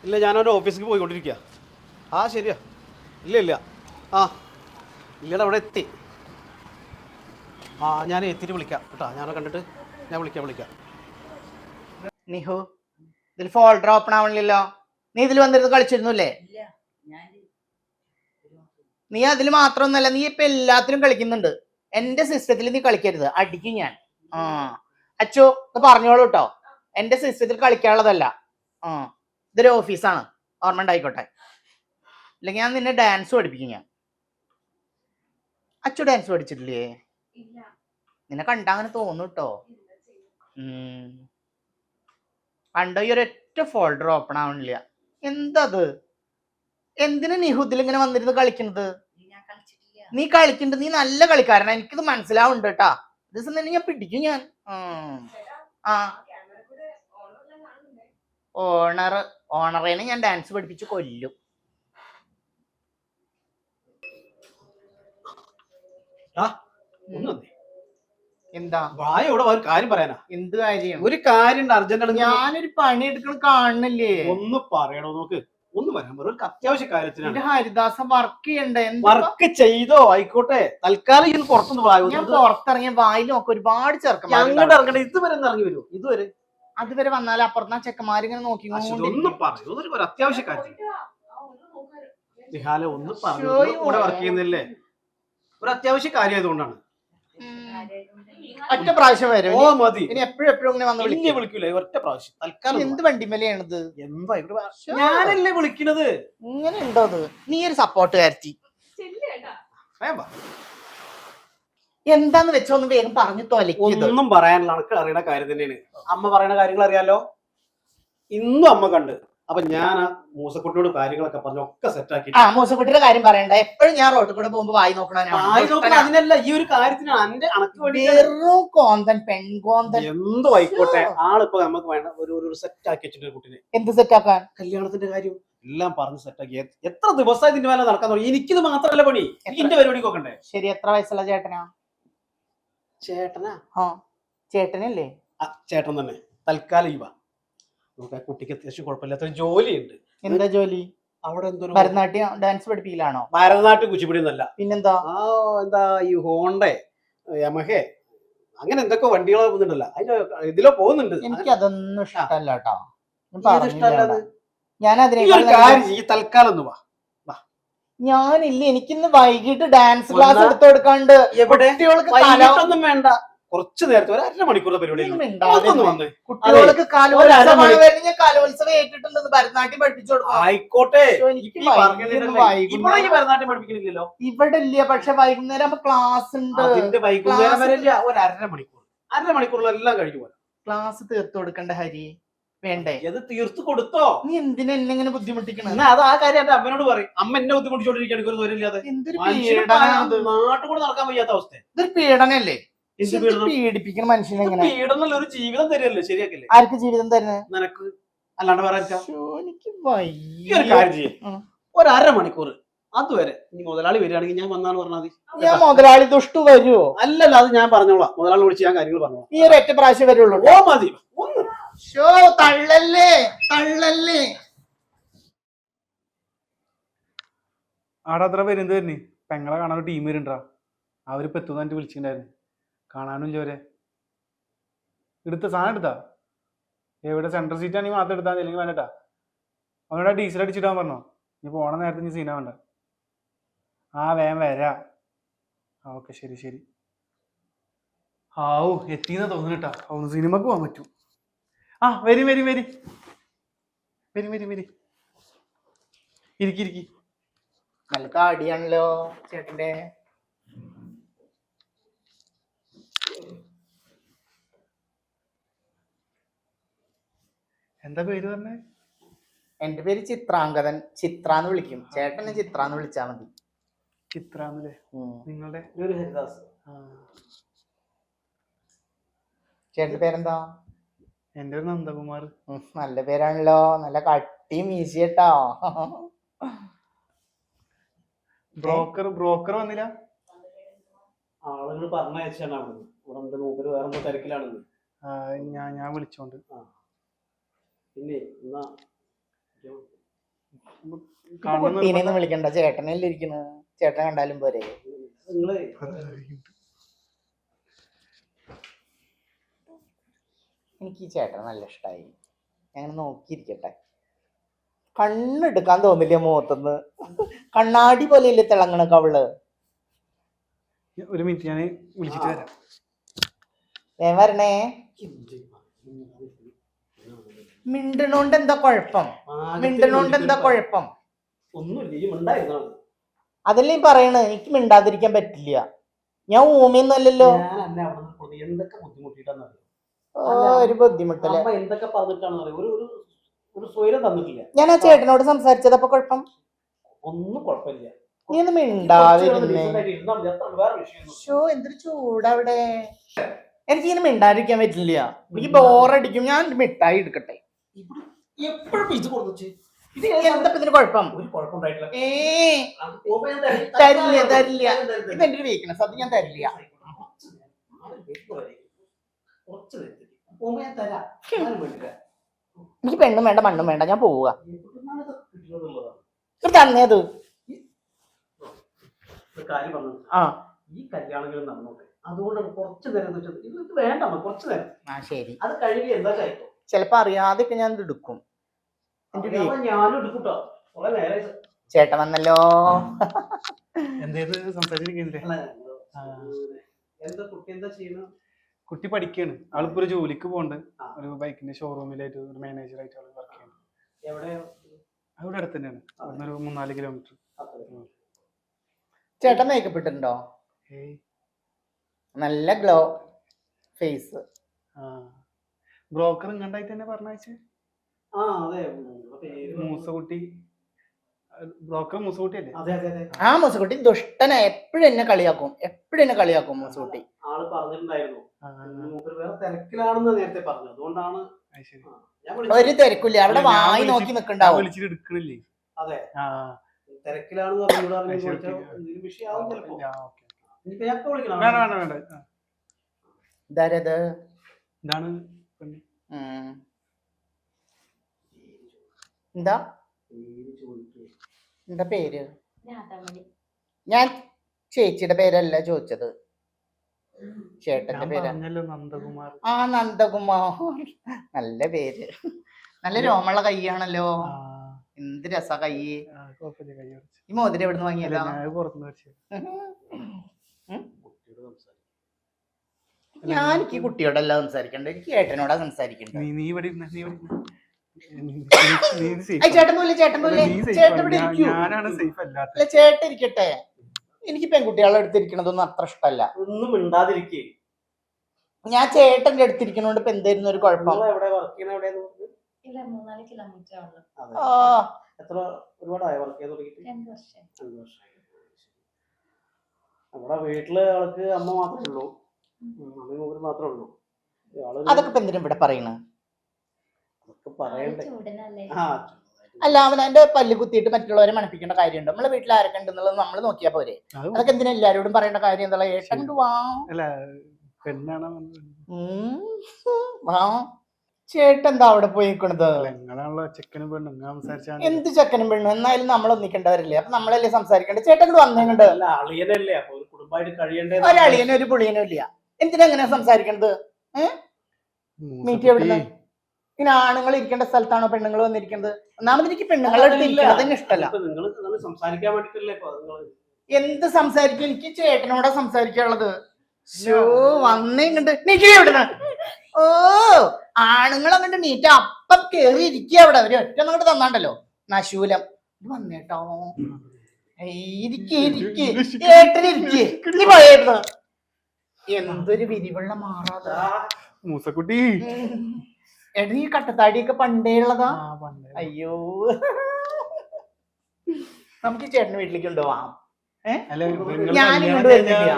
ഇല്ല, ഞാനൊരു ഓഫീസിലേക്ക് പോയിക്കൊണ്ടിരിക്കുക. ആ ശരിയാ. ഇല്ല ഇല്ല. ആ ഇല്ലടാ, അവിടെ എത്തി. ആ ഞാൻ എത്തിയിട്ട് വിളിക്കാം കേട്ടോ. ഞാനെ കണ്ടിട്ട് ഞാൻ വിളിക്കാം. നിഹു, ഇതിൽ ഫോൾഡർ ഓപ്പൺ ആവണില്ലല്ലോ. നീ ഇതിൽ വന്നിരുന്ന് കളിച്ചിരുന്നുല്ലേ? നീ അതിൽ മാത്രമൊന്നുമല്ല, നീ ഇപ്പൊ എല്ലാത്തിലും കളിക്കുന്നുണ്ട്. എന്റെ സിസ്റ്റത്തിൽ നീ കളിക്കരുത്, അടിക്കും ഞാൻ. ആ അച്ചു ഇത് പറഞ്ഞോളൂ കേട്ടോ, എന്റെ സിസ്റ്റത്തിൽ കളിക്കാനുള്ളതല്ല. ആ ഇതൊരു ഓഫീസാണ്, ഓർമ്മ ഉണ്ടായിക്കോട്ടെ. അല്ലെങ്കിൽ ഞാൻ നിന്നെ ഡാൻസ് പഠിപ്പിക്കും ഞാൻ. അച്ചു ഡാൻസ് പഠിച്ചിട്ടില്ലേ? നിന്നെ കണ്ടാ അങ്ങനെ തോന്നും കേട്ടോ. കണ്ടോ, ഈ ഒരൊറ്റ ഫോൾഡർ ഓപ്പൺ ആവണില്ല. എന്തത്? എന്തിനാ നിഹുദിൽ ഇങ്ങനെ വന്നിരുന്ന് കളിക്കുന്നത്? നീ കളിക്കുന്നുണ്ട്, നീ നല്ല കളിക്കാരനാ, എനിക്കിത് മനസ്സിലാവുന്നുണ്ട് കേട്ടാ. ദിവസം തന്നെ ഞാൻ പിടിക്കും ഞാൻ. ആ ഓണറേനെ ഞാൻ ഡാൻസ് പഠിപ്പിച്ച് കൊല്ലും. എന്താ ഇവിടെ ഒരു കാര്യം പറയാനാ. എന്ത് കാര്യം? ഒരു കാര്യം അർജന്റ്. ഞാനൊരു പണി എടുക്കണം കാണുന്നില്ലേ? ഒന്ന് പറയണോ? നോക്ക്, ഒന്ന് വരാൻ പറ. ഒരു അത്യാവശ്യ കാര്യത്തിന്. ഹരിദാസൻ വർക്ക് ചെയ്യണ്ടേ? വർക്ക് ചെയ്തോ ആയിക്കോട്ടെ, തൽക്കാലം ഇത് പുറത്തുനിന്ന് പോയോ? ഞാൻ പുറത്തിറങ്ങിയ വായിൽ നോക്കി ഒരുപാട് ചെറുക്കന്മാർ അങ്ങോട്ട് ഇറങ്ങട്ടെ. ഇതുവരെ ഇറങ്ങി വരുമോ? ഇതുവരെ അതുവരെ വന്നാൽ അപ്പുറത്ത് ചെക്കന്മാരിങ്ങനെ നോക്കി. ഒന്ന് പറയൂ, ഒരു അത്യാവശ്യ കാര്യം. ഒന്ന് പറഞ്ഞു, ഇവിടെ വർക്ക് ചെയ്യുന്നില്ലേ? ഒരു അത്യാവശ്യ കാര്യം ആയതുകൊണ്ടാണ്. ഒറ്റ പ്രാവശ്യം വരും. ഓ മതി. ഇനി എപ്പോഴും ഇങ്ങനെ വന്ന് വിളിക്കൂലേ? ഒറ്റ പ്രാവശ്യം തൽക്കാലം. എന്ത് വണ്ടിമേലെയാണിത്? എന്താ ഞാനല്ലേ വിളിക്കണത്? ഇങ്ങനെ ഉണ്ടോ അത്? നീ ഒരു സപ്പോർട്ടുകാരത്തി. എന്താന്ന് വെച്ചോന്ന് വേഗം പറഞ്ഞു തോലിക്കും. ഒന്നും പറയാനുള്ള അനക്ക് അറിയണ കാര്യം തന്നെയാണ്. അമ്മ പറയുന്ന കാര്യങ്ങൾ അറിയാലോ. ഇന്നും അമ്മ കണ്ട്. അപ്പൊ ഞാൻ മൂസക്കുട്ടിയോട് കാര്യങ്ങളൊക്കെ പറഞ്ഞു, ഒക്കെ സെറ്റാക്കി. മൂസക്കുട്ടിയുടെ കാര്യം പറയണ്ട. എപ്പോഴും ഞാൻ റോഡിൽ കൂടെ പോകുമ്പോ വായി നോക്കണ. അതിനല്ല, ഈ ഒരു കാര്യത്തിന് അന്റെ കോന്തൻ പെൺകോന്തൻ എന്തോ ആയിക്കോട്ടെ. ആളിപ്പോ നമുക്ക് വേണ്ട ഒരു സെറ്റാക്കി വെച്ചിട്ട് കുട്ടിനെ. എന്ത് സെറ്റാക്കാൻ? കല്യാണത്തിന്റെ കാര്യം എല്ലാം പറഞ്ഞ് സെറ്റാക്കി. എത്ര ദിവസമായി ഇതിന്റെ മേലെ നടക്കാൻ തുടങ്ങി. എനിക്കിത് മാത്രമല്ല പണി, എന്റെ പരിപാടി നോക്കണ്ടേ? ശരി, എത്ര വയസ്സുള്ള ചേട്ടനാ? ചേട്ടനല്ലേ? ചേട്ടൻ തന്നെ. തൽക്കാലം ഇവ നമുക്ക് ആ കുട്ടിക്ക് അത്യാവശ്യം കുഴപ്പമില്ലാത്ത ജോലിയുണ്ട്. എന്താ ജോലി? അവിടെ എന്തോ ഭരതനാട്യം ഡാൻസ് പഠിപ്പിക്കലാണോ? ഭരതനാട്യം കുച്ചിപ്പിടി ഒന്നല്ല. പിന്നെന്താ? എന്താ ഈ ഹോണ്ടേ യമഹേ അങ്ങനെ എന്തൊക്കെ വണ്ടികളോ പോകുന്നുണ്ടല്ലോ, അതിന്റെ ഇതിലോ പോകുന്നുണ്ട്. എനിക്ക് അതൊന്നും ഇഷ്ടമല്ല കേട്ടോ. ഞാൻ അതിനെ തൽക്കാലം ഒന്ന് വാ. ഞാനില്ല, എനിക്കിന്ന് വൈകിട്ട് ഡാൻസ് ക്ലാസ് എടുത്തു കൊടുക്കാണ്ട്. കുട്ടികൾക്ക് വേണ്ട, കുറച്ച് നേരത്തെ ഒരു അരമണിക്കൂറുടെ പരിപാടി. കുട്ടികൾക്ക് കലോത്സവം ഏറ്റിട്ടുണ്ടെന്ന് ഭരതനാട്യം പഠിപ്പിച്ചു കൊടുക്കും. ആയിക്കോട്ടെ. ഭരതനാട്യം പഠിപ്പിക്കുന്നില്ലല്ലോ ഇവിടെ ഇല്ല, പക്ഷെ വൈകുന്നേരം ക്ലാസ് ഉണ്ട്. വൈകുന്നേരം വരെ ഒരു അരമണിക്കൂറിലെല്ലാം കഴിഞ്ഞു പോലെ ക്ലാസ് തീർത്തു കൊടുക്കണ്ട ഹരി. വേണ്ടേ? അത് തീർത്തു കൊടുത്തോ? നീ എന്തിനാ എന്നെ ഇങ്ങനെ ബുദ്ധിമുട്ടിക്കണം? അത് ആ കാര്യം എന്റെ അമ്മനോട് പറയും. അമ്മ എന്നെ ബുദ്ധിമുട്ടിച്ചോണ്ടിരിക്കുകയാണ് ഒരു ദൂരമില്ലാതെ. നാട്ടുകൂടെ നടക്കാൻ വയ്യാത്ത അവസ്ഥ. ഇതൊരു പീഡനല്ലേ? പീഡിപ്പിക്കുന്ന മനുഷ്യനെ പീഡനല്ല, ഒരു ജീവിതം തരികയല്ലേ, ശരിയാക്കില്ലേ? ആർക്ക് ജീവിതം തരുന്നത്? നിനക്ക് അല്ലാണ്ട് വേറെ. എനിക്ക് ഒരു കാര്യം ചെയ്യും, ഒരു അരമണിക്കൂർ അതുവരെ ഇനി മുതലാളി വരികയാണെങ്കിൽ ഞാൻ വന്നാന്ന് പറഞ്ഞാൽ മതി. ഞാൻ മുതലാളി ദുഷ്ടു വരുമോ? അല്ലല്ല, അത് ഞാൻ പറഞ്ഞോളാം. മുതലാളി വിളിച്ച് ഞാൻ കാര്യങ്ങൾ പറഞ്ഞോളാം. ഈ ഒരു ഒറ്റ പ്രാവശ്യം വരുള്ളൂ. ഓ മതി. തള്ളല്ലേ. ആടെ അത്ര വരുന്നത് തന്നെ പെങ്ങളെ കാണാൻ ടീം വരുന്നുണ്ടാ. അവരിപ്പോ എത്തുന്ന വിളിച്ചിട്ടുണ്ടായിരുന്നു. കാണാനും ഇല്ല. അവരെ എടുത്ത സാധനം എടുത്താ എവിടെ? സെൻട്രൽ സീറ്റ് ആണെങ്കിൽ മാത്രം എടുത്താൽ അല്ലെങ്കിൽ വേണ്ടട്ടാ. അവനോട് ഡീസൽ അടിച്ചിട്ടാൻ പറഞ്ഞോ. നീ പോണ നേരത്തെ നീ സീന വേണ്ട. വേഗം വരാ. ഓക്കെ, ശരി. എത്തിന്ന് തോന്നുന്നുട്ടാ. സിനിമക്ക് പോകാൻ പറ്റും. വരി ഇരിക്കി. നല്ല കാടിയാണല്ലോ ചേട്ടന്റെ. എന്താ പേര് പറഞ്ഞേ? എന്റെ പേര് ചിത്രാംഗതൻ. ചിത്രാന്ന് വിളിക്കും. ചേട്ടനെ ചിത്രാന്ന് വിളിച്ചാ മതി. ചിത്രാന്നല്ലേ? നിങ്ങളുടെ ഹരിദാസ്. ചേട്ടന്റെ പേരെന്താ? എന്റെ ഒരു നന്ദകുമാർ. നല്ല പേരാണല്ലോ. നല്ല കട്ടി മീശിട്ടോ. ബ്രോക്കർ വന്നില്ല? ആളുകൾ പറഞ്ഞയച്ചാണ്. ഇവിടെ മൂപ്പര് വേറെ തിരക്കിലാണെന്ന്. ഞാൻ വിളിച്ചോണ്ട്. പിന്നെ കുട്ടീനെ വിളിക്കണ്ട, ചേട്ടനല്ലേ ഇരിക്കണ്, ചേട്ടനെ കണ്ടാലും പോരെ. നിങ്ങള് എനിക്ക് ഈ ചേട്ടനെ നല്ല ഇഷ്ടമായി. ഞാൻ നോക്കിയിരിക്കട്ടെ. കണ്ണെടുക്കാൻ തോന്നില്ല മുഖത്തുനിന്ന്. കണ്ണാടി പോലെയല്ലേ തിളങ്ങണ കവള്. ഒരു മിനിറ്റ് ഞാൻ വിളിച്ചിട്ട് വരാം. വരണേ. മിണ്ടണോണ്ട് എന്താ കുഴപ്പം? മിണ്ടണോണ്ട് എന്താ കുഴപ്പം? ഒന്നുമില്ല. അതല്ലേ പറയണ, എനിക്ക് മിണ്ടാതിരിക്കാൻ പറ്റില്ല. ഞാൻ ഊമയൊന്നുമല്ലല്ലോ. എന്തൊക്കെ ബുദ്ധിമുട്ടിട്ടാന്നറിയോ? ഒരു ബുദ്ധിമുട്ടല്ലേ? എന്തൊക്കെ പറഞ്ഞിട്ടാണെന്നറിയോ? ഒരു സ്വൈരം തന്നിട്ടില്ല. ഞാൻ ആ ചേട്ടനോട് സംസാരിച്ചത്. അപ്പൊ കുഴപ്പം ഒന്നും കുഴപ്പമില്ല. നീ ഒന്ന് മിണ്ടാതിരുന്നേ. വേറെ വിഷയം. ഷോ എന്തൊരു ചൂടവിടെ. എനിക്കിങ്ങനെ മിണ്ടാതിരിക്കാൻ പറ്റില്ല. എനിക്ക് ബോറടിക്കും. ഞാൻ മിഠായി എടുക്കട്ടെ. എപ്പോഴും ഇത് കൊടുത്തു. എന്താ ഇതിന് കുഴപ്പം? ഒരു കുഴപ്പമുണ്ടായിട്ടില്ല. തരില്ല തരില്ല. ഇതെന്റെ ഒരു വീക്ക്നെസ്. അത് ഞാൻ തരില്ല. എനിക്ക് പെണ്ണും വേണ്ട മണ്ണും വേണ്ട. ഞാൻ പോവുക. തന്നേത് ആ ഈ കല്യാണങ്ങൾ നടന്നോട്ടെ. അതുകൊണ്ടാണ് കുറച്ചു നേരം ഇത് വേണ്ട. കുറച്ചു നേരം ശരി. അത് കഴുകി എന്താ കഴിക്കും. ചിലപ്പോ അറിയാതെയൊക്കെ ഞാൻ ഇത് എടുക്കും. ഞാനും എടുക്കൂട്ടോ. കുറെ നേരം ചേട്ടൻ വന്നല്ലോ. എന്തേത് സംസാരിച്ചിരിക്കുന്നില്ലേ? എന്താ കുട്ടി എന്താ ചെയ്യുന്നത്? കുട്ടി പഠിക്കാണ്. ആളിപ്പോ ഒരു ജോലിക്ക് പോണ്ട്. ഒരു ബൈക്കിന്റെ ഷോറൂമിലായിട്ട് ഒരു മാനേജറായിട്ട് ആള് വർക്ക് ചെയ്യണം. എവിടെ? അവിടെ അടുത്ത് തന്നെയാണ്. ഒരു 3-4 കിലോമീറ്റർ. ചേട്ടൻ മേക്കപ്പ് ഇട്ടിട്ടുണ്ടോ? നല്ല ഗ്ലോ ഫേസ്. ബ്രോക്കർ ഇങ്ങണ്ടായിട്ട് തന്നെ പറഞ്ഞയച്ചേ. മൂസക്കുട്ടി. ബ്രോക്കർ മൂസക്കുട്ടി അല്ലേ? ആ മൂസക്കുട്ടി ദുഷ്ടനാ. എപ്പോഴും എന്നെ കളിയാക്കും മൂസക്കുട്ടി. ആള് പറഞ്ഞിട്ടുണ്ടായിരുന്നു തിരക്കിലാണെന്ന് നേരത്തെ പറഞ്ഞു. അതുകൊണ്ടാണ് ഒരു തിരക്കില്ല. അവിടെ വായി നോക്കി നിക്കണ്ടാവും. വിളിച്ചിട്ട് എടുക്കണില്ലേ? അതെ, തിരക്കിലാണെന്ന് വിഷയാവും ചിലപ്പോ. ഇതാരത്? ഇതാണ്. എന്താ പേര്? ഞാൻ ചേച്ചിയുടെ പേരല്ല ചോദിച്ചത്, ചേട്ടന്റെ പേര്. നന്ദകുമാർ. ആ നന്ദകുമാർ. നല്ല പേര്. നല്ല രോമുള്ള കൈയാണല്ലോ. എന്ത് രസ കൈ. ഈ മോതിരം എവിടുന്ന് വാങ്ങിയതാ? ഞാൻ എനിക്ക് കുട്ടിയോടല്ല സംസാരിക്കണ്ടേ, എനിക്ക് ഏട്ടനോടാ സംസാരിക്കണ്ടേ. ചേട്ടൻ ഇരിക്കട്ടെ. എനിക്ക് പെൺകുട്ടികളെ അടുത്തിരിക്കണതൊന്നും അത്ര ഇഷ്ടല്ല. ഒന്നും മിണ്ടാതിരിക്കേ. ഞാൻ ചേട്ടന്റെ അടുത്തിരിക്കണോണ്ട് ഇപ്പൊ എന്തായിരുന്നു ഒരു കുഴപ്പം? നമ്മുടെ വീട്ടില് ആൾക്ക് അമ്മ മാത്രമേ ഉള്ളൂ. മാത്രമേ ഉള്ളൂ. അതൊക്കെ ഇപ്പൊ എന്തിനാ ഇവിടെ പറയണ? അല്ല, അവനെ പല്ല് കുത്തിയിട്ട് മറ്റുള്ളവരെ മണപ്പിക്കേണ്ട കാര്യമുണ്ടോ? നമ്മളെ വീട്ടിൽ ആരൊക്കെ ഉണ്ടെന്നുള്ളത് നമ്മൾ നോക്കിയാ പോരെ. അതൊക്കെ എന്തിനാ എല്ലാരോടും പറയേണ്ട കാര്യം? എന്താ ഏട്ടൻ വാ. ചേട്ടൻ എന്താ അവിടെ പോയിക്കണത്? എന്ത് ചെക്കനും പെണ്ണും? എന്നാലും നമ്മൾ ഒന്നിക്കേണ്ടവരല്ലേ? അപ്പൊ നമ്മളല്ലേ സംസാരിക്കേണ്ടത്? ചേട്ടൻ വന്നേണ്ട്. ഒരളിയനും ഒരു പുളിയനും ഇല്ല. എന്തിനാ എങ്ങനെയാ സംസാരിക്കണത്? മീറ്റ് എവിടുന്ന്? പിന്നെ ആണുങ്ങൾ ഇരിക്കേണ്ട സ്ഥലത്താണോ പെണ്ണുങ്ങൾ വന്നിരിക്കുന്നത്? ഒന്നാമത് എനിക്ക് പെണ്ണുങ്ങളുടെ അടുത്ത് ഇരിക്കുന്നത് തന്നെ ഇഷ്ടമല്ല. എന്ത് സംസാരിക്കും? എനിക്ക് ചേട്ടനോടാ സംസാരിക്കാനുള്ളത്. വന്നേങ്ങണ്ട് ഓ ആണുങ്ങൾ അങ്ങോട്ട് നീറ്റ് അപ്പം കേറി ഇരിക്കുക അവിടെ. ഒരു ഒറ്റ അങ്ങോട്ട് തന്നാണ്ടല്ലോ നശൂലം. വന്നേട്ടോ, ഏട്ടനിരിക്കേ പോയായിരുന്നു. എന്തൊരു വിരിവുള്ള മാറാതെ മൂസക്കുട്ടി. എടാ ഈ കട്ടത്താടിയൊക്കെ പണ്ടേ ഉള്ളതാ. അയ്യോ, നമുക്ക് ചേട്ടന് വീട്ടിലേക്ക് കൊണ്ടുപോവാം. ഞാനിങ്ങോട്ട് വരുന്നില്ല.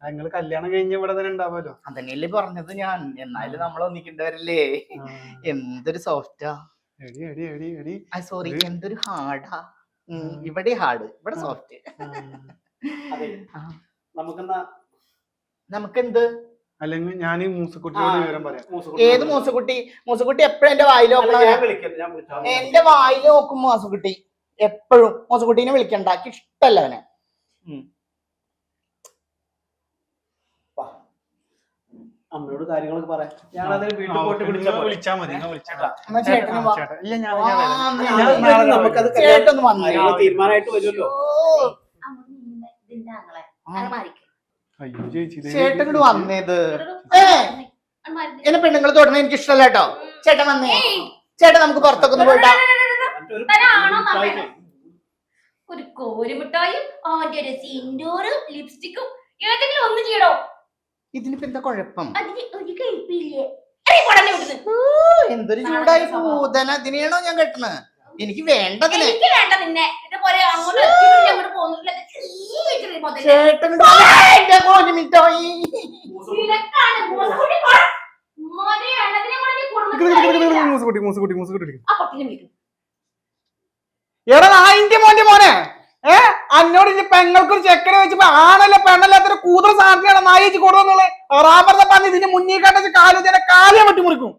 നിങ്ങൾ കല്യാണം കഴിഞ്ഞ ഇവിടെ തന്നെ ഉണ്ടാവുമല്ലോ. അതന്നെയല്ലേ പറഞ്ഞത് ഞാൻ. എന്നാലും നമ്മൾ ഒന്നിക്കണ്ടവരല്ലേ. എന്തൊരു സോഫ്റ്റാ. സോറി, എന്തൊരു ഹാർഡാ. ഇവിടെ ഹാർഡ്, ഇവിടെ സോഫ്റ്റ്. നമുക്കെന്ത്? അല്ലെങ്കിൽ ഞാൻ ഈ മൂസക്കുട്ടിയോട് വിവരം പറയാം. ഏത് മൂസക്കുട്ടി? മൂസക്കുട്ടി എപ്പോഴും എന്റെ വായിൽ നോക്കണം. എന്റെ വായിൽ നോക്കും മൂസക്കുട്ടി എപ്പോഴും. മൂസക്കുട്ടീനെ വിളിക്കണ്ട, ഇഷ്ടല്ല അവനെ. അമ്മയോട് കാര്യങ്ങളൊക്കെ പറയാം. ഞാനതിന് വീട്ടിൽ പോയിട്ട് വിളിച്ചാ മതി. എന്നാ ചേട്ടന് വാ. നമുക്കത് ചേട്ടന് വന്നേ. തീരുമാനമായിട്ട് വരുമല്ലോ. അയ്യോ ചേച്ചി ചേട്ടൻ ഇങ്ങോട്ട് വന്നേത്. എന്നെ പെണ്ണുങ്ങൾ തൊടുന്നത് എനിക്ക് ഇഷ്ടമല്ല കേട്ടോ. ചേട്ടൻ വന്നേ. ചേട്ടൻ നമുക്ക് പുറത്തൊക്കെ ഒന്ന് പോയിട്ടാ. ഒരു കോരിമിഠായും അവന്റെ ഒരു സിന്ദൂറും ലിപ്സ്റ്റിക്കും ഏതെങ്കിലും ഒന്ന് ചെയ്യടോ. ഇതിനിപ്പോ എന്താ കുഴപ്പം? അതിന് ഒരു കഴിപ്പില്ലേ? എന്തൊരു ചൂടായി പൂതന. ഇതിനെയാണോ ഞാൻ കെട്ടുന്നത്? എനിക്ക് വേണ്ടതിനെ. എനിക്ക് വേണ്ട നിന്നെ. ഇതുപോലെ അങ്ങോട്ട് അങ്ങോട്ട് പോകുന്നില്ല. ചേട്ടൻ കോരിമിഠായി. എടാ നായിന്റെ മോനെ അന്നോട് ഇനി പെങ്ങൾക്കൊരു ചെക്കനെ വെച്ചപ്പോ ആണല്ലേ പെണ്ണല്ലാത്തൊരു കൂതറ സാധനമാണ് നായിച്ച് കൊടുക്കുന്നുള്ളത്. റാമറിനെ പറഞ്ഞ് ഇതിന് മുന്നേ കാട്ട കാലം കാലിയെ വെട്ടി മുറിക്കും.